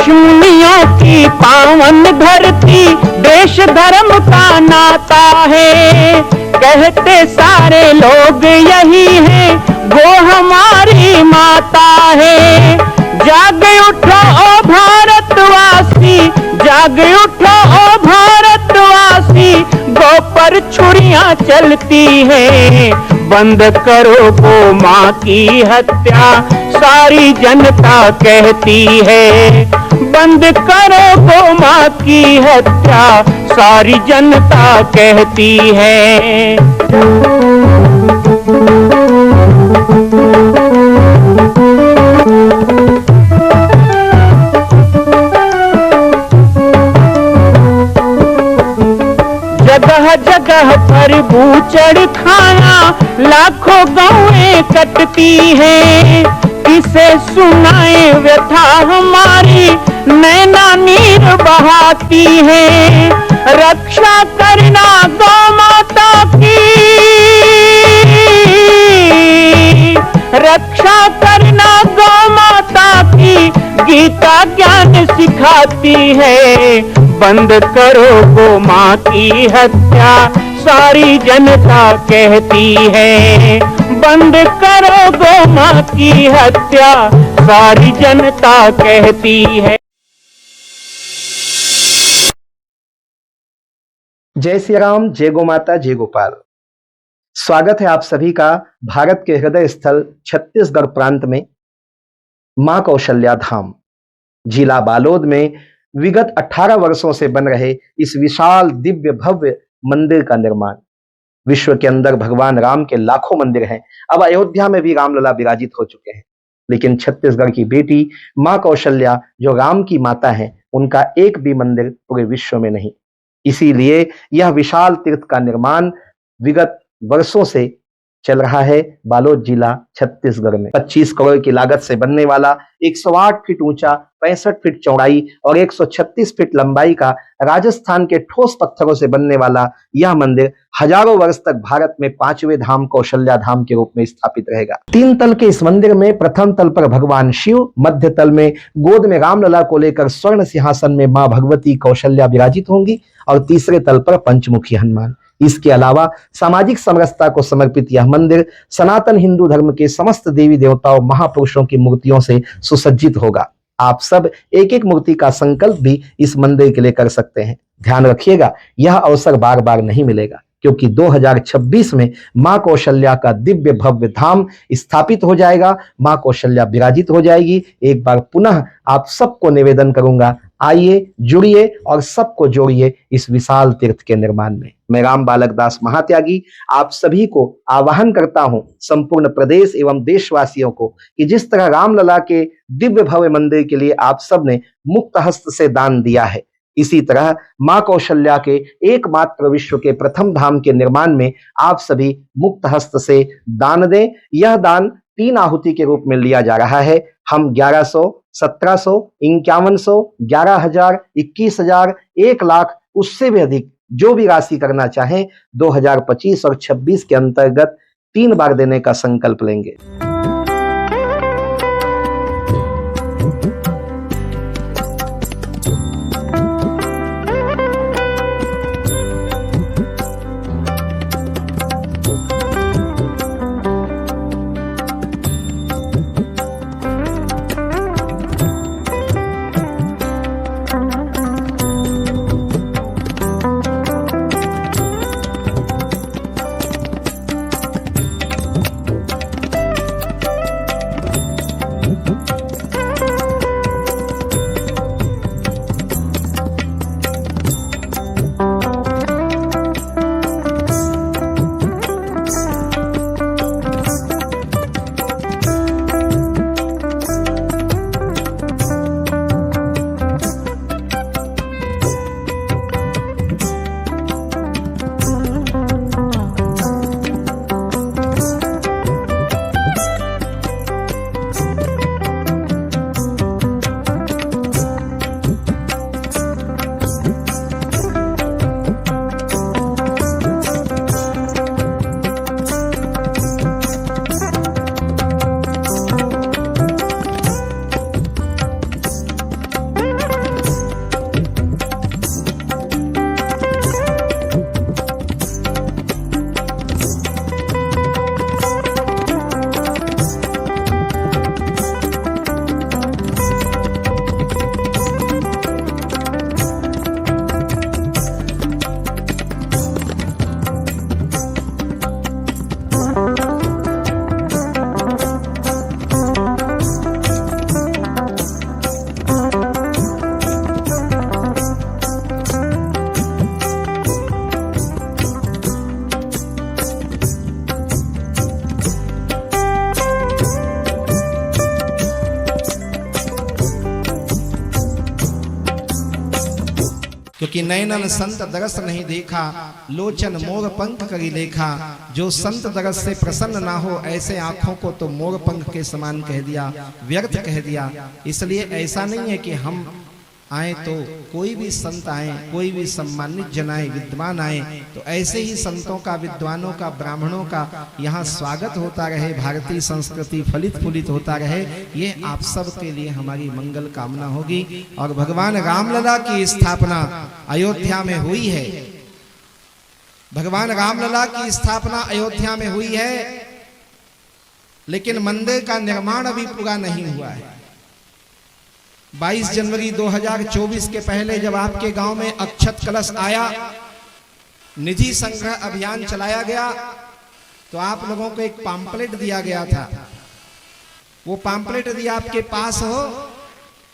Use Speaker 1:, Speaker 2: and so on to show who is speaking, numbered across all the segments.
Speaker 1: ऋषिमुनियों की पावन धरती, देश धर्म का नाता है। कहते सारे लोग यही है, वो हमारी माता है। जाग उठो ओ भारतवासी, जाग उठो ओ भारतवासी, गौ पर छुरियां चलती हैं। बंद करो गौ माँ की हत्या, सारी जनता कहती है। बंद करो गौ माँ की हत्या, सारी जनता कहती है। जगह जगह पर बूचड़ खाना, लाखों गौएं कटती हैं। किसे सुनाए व्यथा हमारी, नैना नीर बहाती है। रक्षा करना गौ माता की, रक्षा करना गौ माता की, गीता ज्ञान सिखाती है। बंद करो गौ माँ की हत्या, सारी जनता कहती है। बंद करो गौ माँ की हत्या, सारी जनता कहती है।
Speaker 2: जय श्री राम, जय गौ माता, जय गोपाल। स्वागत है आप सभी का भारत के हृदय स्थल छत्तीसगढ़ प्रांत में मां कौशल्या धाम जिला बालोद में विगत 18 वर्षों से बन रहे इस विशाल दिव्य भव्य मंदिर का निर्माण। विश्व के अंदर भगवान राम के लाखों मंदिर हैं। अब अयोध्या में भी रामलला विराजित हो चुके हैं, लेकिन छत्तीसगढ़ की बेटी मां कौशल्या जो राम की माता है, उनका एक भी मंदिर पूरे विश्व में नहीं। इसीलिए यह विशाल तीर्थ का निर्माण विगत वर्षों से चल रहा है बालोद जिला छत्तीसगढ़ में। 25 करोड़ की लागत से बनने वाला 108 फीट ऊंचा, 65 फीट चौड़ाई और 136 फीट लंबाई का राजस्थान के ठोस पत्थरों से बनने वाला यह मंदिर हजारों वर्ष तक भारत में 5वें धाम कौशल्या धाम के रूप में स्थापित रहेगा। 3 तल के इस मंदिर में प्रथम तल पर भगवान शिव, मध्य तल में गोद में रामलला को लेकर स्वर्ण सिंहासन में मां भगवती कौशल्या विराजित होंगी और तीसरे तल पर पंचमुखी हनुमान। इसके अलावा सामाजिक समरसता को समर्पित यह मंदिर सनातन हिंदू धर्म के समस्त देवी देवताओं महापुरुषों की मूर्तियों से सुसज्जित होगा। आप सब एक एक मूर्ति का संकल्प भी इस मंदिर के लिए कर सकते हैं। ध्यान रखिएगा, यह अवसर बार बार नहीं मिलेगा, क्योंकि 2026 में मां कौशल्या का दिव्य भव्य धाम स्थापित हो जाएगा। मां कौशल्या विराजित हो जाएगी। एक बार पुनः आप सबको निवेदन करूंगा, आइए, जुड़िए और सबको जोड़िए इस विशाल तीर्थ के निर्माण में। मैं राम बालक दास महात्यागी आप सभी को आह्वान करता हूं, संपूर्ण प्रदेश एवं देशवासियों को, कि जिस तरह रामलला के दिव्य भव्य मंदिर के लिए आप सबने मुक्त हस्त से दान दिया है, इसी तरह मां कौशल्या के एकमात्र विश्व के प्रथम धाम के निर्माण में आप सभी मुक्त हस्त से दान दें। यह दान 3 आहुति के रूप में लिया जा रहा है। हम 1100, 1700, 5100, 11,000, 21,000, 1 लाख, उससे भी अधिक जो भी राशि करना चाहें 2025 और 26 के अंतर्गत 3 बार देने का संकल्प लेंगे।
Speaker 3: क्योंकि नैनन संत दरस नहीं देखा, लोचन मोर पंख करी लेखा। जो संत दरस से प्रसन्न ना हो ऐसे आंखों को तो मोर पंख के समान कह दिया, व्यर्थ कह दिया। इसलिए ऐसा नहीं है कि हम आए तो कोई भी संत आए, कोई भी सम्मानित जन आए, विद्वान आए तो ऐसे ही संतों का, विद्वानों का, ब्राह्मणों का यहाँ स्वागत होता रहे, भारतीय संस्कृति फलित फूलित होता रहे। ये आप सब के लिए हमारी मंगल कामना होगी। और भगवान रामलला की स्थापना अयोध्या में हुई है। भगवान रामलला की स्थापना अयोध्या में हुई है, लेकिन मंदिर का निर्माण अभी पूरा नहीं हुआ है। 22 जनवरी 2024 के पहले जब आपके गांव में अक्षत कलश आया, निधि संग्रह अभियान चलाया गया, तो आप लोगों को एक पैम्पलेट दिया गया था। वो पैम्पलेट यदि आपके पास हो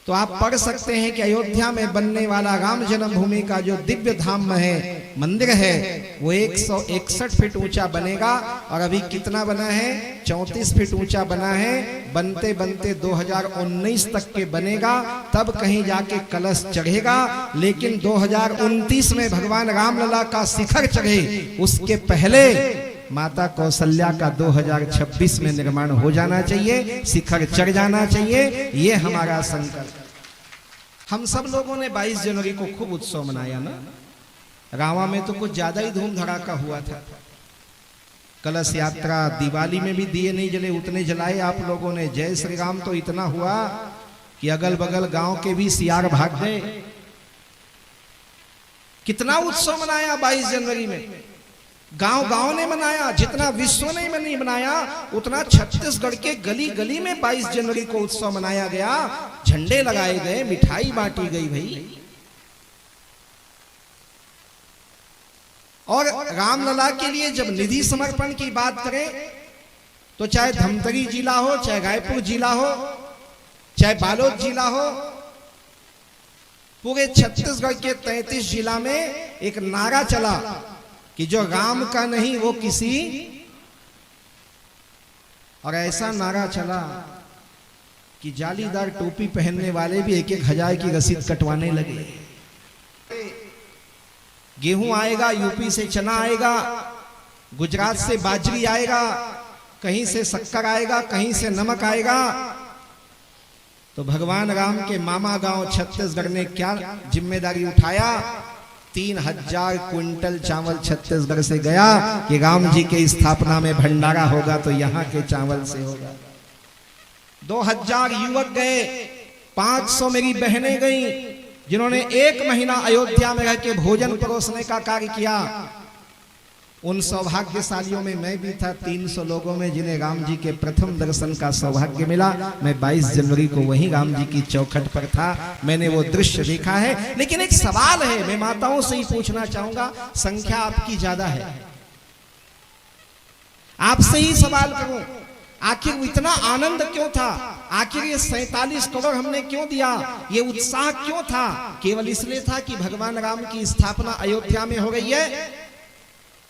Speaker 3: तो आप पढ़ सकते हैं कि अयोध्या में बनने वाला राम जन्मभूमि का जो दिव्य धाम है, मंदिर है, वो 161 फीट ऊंचा बनेगा। और अभी कितना बना है? 34 फीट ऊंचा बना है। बनते बनते 2019 तक के बनेगा, तब कहीं जाके कलश चढ़ेगा। लेकिन 2029 में भगवान रामलला का शिखर चढ़े, उसके पहले माता कौशल्या का 2026 में निर्माण हो जाना चाहिए, शिखर चढ़ जाना चाहिए। ये हमारा संकल्प। हम सब लोगों ने 22 जनवरी को खूब उत्सव मनाया ना। रावा में तो कुछ ज्यादा ही धूम धड़ाका हुआ था। कलश यात्रा, दिवाली में भी दिए नहीं जले, उतने जलाए आप लोगों ने। जय श्री राम तो इतना हुआ कि अगल बगल गांव के भी सियार भाग गए। कितना उत्सव मनाया 22 जनवरी में, गांव गांव ने मनाया। जितना विश्व ने नहीं मनाया, उतना छत्तीसगढ़ के गली गली में 22 जनवरी को उत्सव मनाया गया। झंडे लगाए गए, मिठाई बांटी गई भाई। और रामलला के लिए जब निधि समर्पण की बात करें तो चाहे धमतरी जिला हो, चाहे रायपुर जिला हो, चाहे बालोद जिला हो, पूरे छत्तीसगढ़ के 33 जिला में एक नारा चला कि जो राम का नहीं वो किसी। और ऐसा नारा चला कि जालीदार टोपी पहनने वाले भी 1-1 हजार की रसीद कटवाने लगे। गेहूं आएगा, यूपी से चना आएगा, गुजरात से बाजरी आएगा, कहीं से शक्कर आएगा, कहीं से नमक आएगा। तो भगवान राम के मामा गांव छत्तीसगढ़ ने क्या जिम्मेदारी उठाया? 3000 क्विंटल चावल छत्तीसगढ़ से गया कि राम जी के स्थापना में भंडारा होगा तो यहाँ के चावल से होगा। 2000 युवक गए, 500 मेरी बहनें गई, जिन्होंने 1 महीना अयोध्या में रह के भोजन परोसने का कार्य किया। उन सौभाग्यशालियों में मैं भी था, 300 लोगों में जिन्हें राम जी के प्रथम दर्शन का सौभाग्य मिला। मैं 22 जनवरी को वहीं राम जी की चौखट पर था, मैंने वो दृश्य देखा है। लेकिन एक सवाल है, मैं माताओं से ही पूछना चाहूंगा, संख्या आपकी ज्यादा है, आपसे ही सवाल करूं, आखिर इतना आनंद क्यों था? आखिर ये 47 करोड़ हमने क्यों दिया? ये उत्साह क्यों था? केवल इसलिए था कि भगवान राम की स्थापना अयोध्या में हो गई है?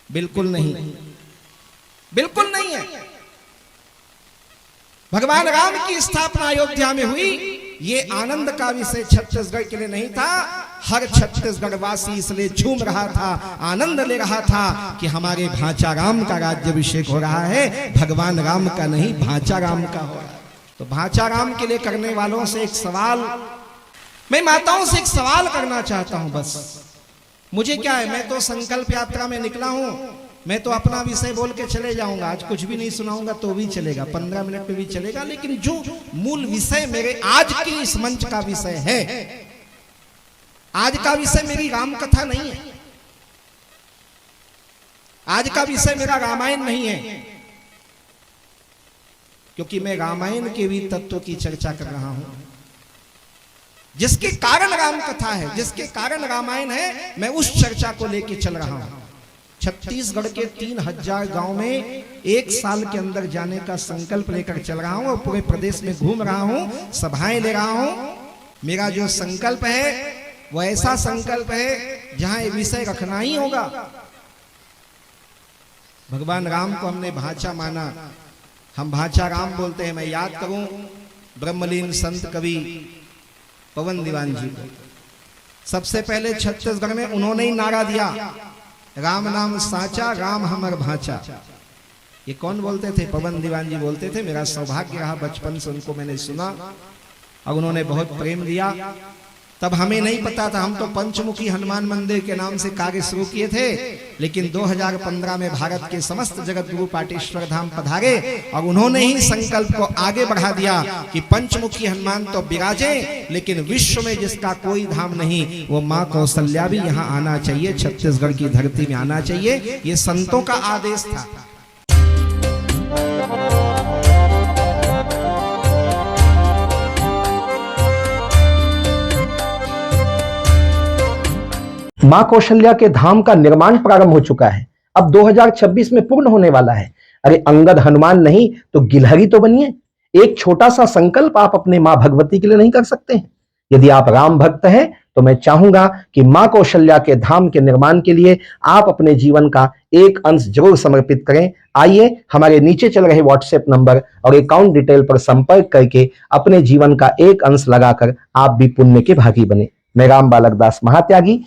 Speaker 3: बिल्कुल नहीं, बिल्कुल नहीं है। भगवान राम की स्थापना अयोध्या में हुई, ये आनंद का विषय छत्तीसगढ़ के लिए नहीं था। हर छत्तीसगढ़ वासी इसलिए झूम रहा था, आनंद ले रहा था कि हमारे भांचा राम का राज्याभिषेक हो रहा है। भगवान राम का नहीं, भांचा राम का हो रहा है। तो भांचा राम के लिए करने वालों से एक सवाल, मैं माताओं से एक सवाल करना चाहता हूं। बस मुझे क्या है, मैं तो संकल्प यात्रा में निकला हूं, मैं तो अपना विषय बोल के चले जाऊंगा। आज कुछ भी नहीं सुनाऊंगा तो भी चलेगा, 15 मिनट में भी चलेगा। लेकिन जो मूल विषय मेरे आज के इस मंच का विषय है, आज का विषय मेरी राम कथा नहीं है, आज का विषय मेरा रामायण नहीं है, क्योंकि मैं रामायण के भी तत्व की चर्चा कर रहा हूं। जिसके कारण राम कथा है, जिसके कारण रामायण है, मैं उस चर्चा को लेके चल रहा हूं। छत्तीसगढ़ के 3000 गांव में 1 साल के अंदर जाने का संकल्प लेकर चल रहा हूं और पूरे प्रदेश में घूम रहा हूं, सभाएं ले रहा हूं। मेरा जो संकल्प है वो ऐसा संकल्प है जहां ये विषय रखना ही होगा। भगवान राम को हमने भांचा माना, हम भांचा राम बोलते हैं। मैं याद करूं ब्रह्मलीन संत कवि पवन दीवान जी को, सबसे पहले छत्तीसगढ़ में उन्होंने ही नारा दिया, राम नाम साचा, राम हमर भाचा। ये कौन बोलते थे? पवन दीवान जी बोलते थे। मेरा सौभाग्य रहा बचपन से उनको मैंने सुना और उन्होंने बहुत प्रेम दिया। तब हमें नहीं पता था, हम तो पंचमुखी हनुमान मंदिर के नाम से कार्य शुरू किए थे, लेकिन 2015 में भारत के समस्त जगत गुरु पाटेश्वर धाम पधारे और उन्होंने ही संकल्प को आगे बढ़ा दिया कि पंचमुखी हनुमान तो विराजे, लेकिन विश्व में जिसका कोई धाम नहीं वो माँ कौशल्या भी यहाँ आना चाहिए, छत्तीसगढ़ की धरती में आना चाहिए। ये संतों का आदेश था।
Speaker 2: मां कौशल्या के धाम का निर्माण प्रारंभ हो चुका है, अब 2026 में पूर्ण होने वाला है। अरे अंगद हनुमान नहीं तो गिलहरी तो बनिए। एक छोटा सा संकल्प आप अपने मां भगवती के लिए नहीं कर सकते हैं? यदि आप राम भक्त हैं तो मैं चाहूंगा कि मां कौशल्या के धाम के निर्माण के लिए आप अपने जीवन का एक अंश जरूर समर्पित करें। आइए हमारे नीचे चल रहे व्हाट्सएप नंबर और अकाउंट डिटेल पर संपर्क करके अपने जीवन का एक अंश लगाकर आप भी पुण्य के भागी बने। मैं राम बालक दास महात्यागी,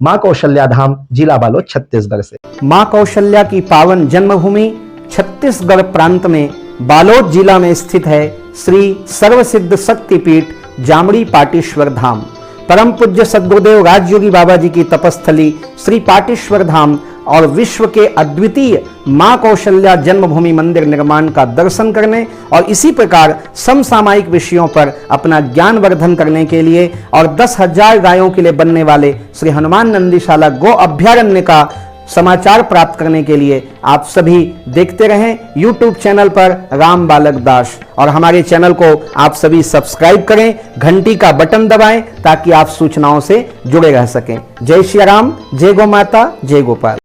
Speaker 2: मां कौशल्या धाम, जिला बालोद, छत्तीसगढ़ से। मां कौशल्या की पावन जन्मभूमि छत्तीसगढ़ प्रांत में बालोद जिला में स्थित है श्री सर्वसिद्ध शक्तिपीठ जामड़ी पाटेश्वर धाम। परम पूज्य सद्गुरुदेव राजयोगी बाबा जी की तपस्थली श्री पाटेश्वर धाम और विश्व के अद्वितीय मां कौशल्या जन्मभूमि मंदिर निर्माण का दर्शन करने और इसी प्रकार समसामयिक विषयों पर अपना ज्ञान वर्धन करने के लिए और 10,000 गायों के लिए बनने वाले श्री हनुमान नंदीशाला गो अभ्यारण्य का समाचार प्राप्त करने के लिए आप सभी देखते रहें YouTube चैनल पर राम बालक दास, और हमारे चैनल को आप सभी सब्सक्राइब करें, घंटी का बटन दबाएं ताकि आप सूचनाओं से जुड़े रह सकें। जय श्री राम, जय गौ माता, जय गोपाल।